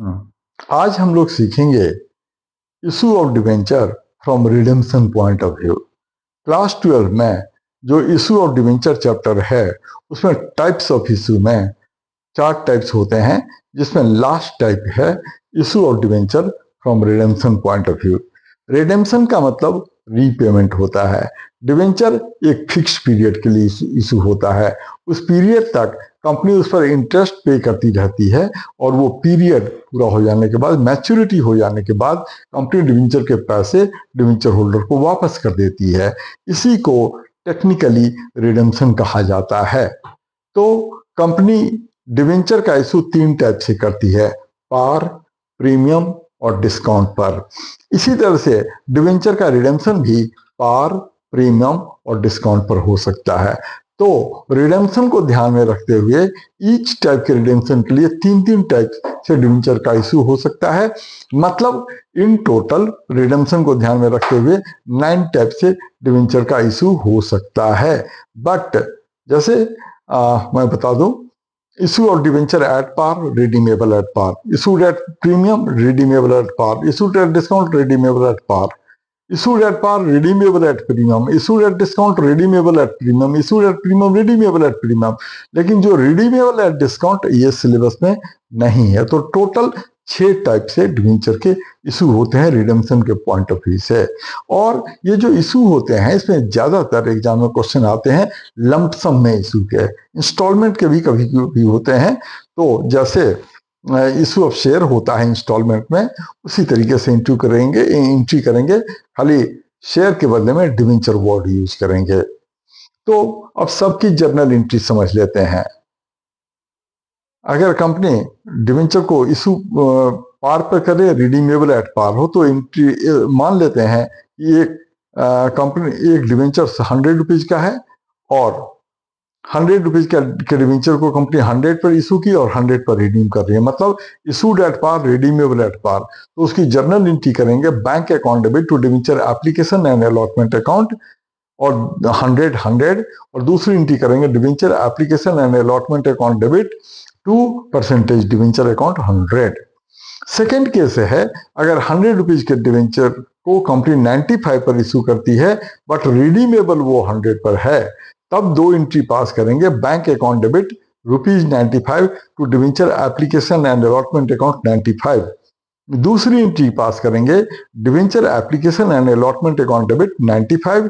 आज हम लोग सीखेंगे issue of debenture from redemption point of view. Class 12 में जो इशू ऑफ डिवेंचर चैप्टर है उसमें टाइप्स ऑफ इशू में 4 टाइप्स होते हैं, जिसमें लास्ट टाइप है issue of debenture from redemption point of view. Redemption का मतलब रीपेमेंट होता है। डिवेंचर एक फिक्स पीरियड के लिए इशू होता है। उस पीरियड तक कंपनी उस पर इंटरेस्ट पे करती रहती है और वो पीरियड पूरा हो जाने के बाद, मैच्योरिटी हो जाने के बाद, कंपनी डिवेंचर के पैसे डिवेंचर होल्डर को वापस कर देती है। इसी को टेक्निकली रिडेम्पशन कहा जाता है। तो कंपनी डिवेंचर का इशू 3 टाइप से करती है, पार, प्रीमियम और डिस्काउंट पर। इसी तरह से डिवेंचर का रिडेम्पशन भी पार, प्रीमियम और डिस्काउंट पर हो सकता है। तो रिडेम्पशन को ध्यान में रखते हुए ईच टाइप के रिडेम्पशन के लिए 3-3 टाइप से डिवेंचर का इशू हो सकता है। मतलब इन टोटल रिडेम्पशन को ध्यान में रखते हुए 9 टाइप से डिवेंचर का इशू हो सकता है। बट जैसे मैं बता दूं, issue of debenture at par, redeemable at par; issued at premium, redeemable at par; issued at discount, redeemable at par; issued at par, redeemable at premium; issued at discount, redeemable at premium; issued at premium, redeemable at premium। लेकिन जो redeemable at discount ये syllabus में नहीं है। तो total 6 type से debenture के issue होते हैं रिडेम्पशन के पॉइंट ऑफ व्यू से। और ये जो इशू होते हैं इसमें ज्यादातर एग्जाम में क्वेश्चन आते हैं लंप सम में इशू के, इंस्टॉलमेंट के भी कभी कभी होते हैं। तो जैसे इशू ऑफ शेयर होता है इंस्टॉलमेंट में, उसी तरीके से एंट्री करेंगे, खाली शेयर के बदले में डिवेंचर वर्ड यूज करेंगे। तो अब सबकी जर्नल एंट्री समझ लेते हैं। अगर कंपनी डिवेंचर को इशू पार पर करे, रिडीमेबल एट पार हो, तो एंट्री मान लेते हैं कि एक कंपनी एक डिवेंचर 100 रुपीज का है और 100 रुपीज के डिवेंचर को कंपनी 100 पर इशू की और 100 पर रिडीम कर रही है। मतलब issued at par, redeemable at par. तो उसकी जर्नल एंट्री करेंगे, bank account debit to debenture application and allotment account, और 100 और दूसरी एंट्री करेंगे debenture application and allotment account debit to percentage debenture account 100। Second case है, अगर 100 रुपीज के डिवेंचर को कंपनी 95 पर इशू करती है बट रिडीमेबल वो 100 पर है, तब 2 एंट्री पास करेंगे, bank account debit ₹95 to debenture application and allotment account 95। दूसरी एंट्री पास करेंगे debenture application and allotment account debit 95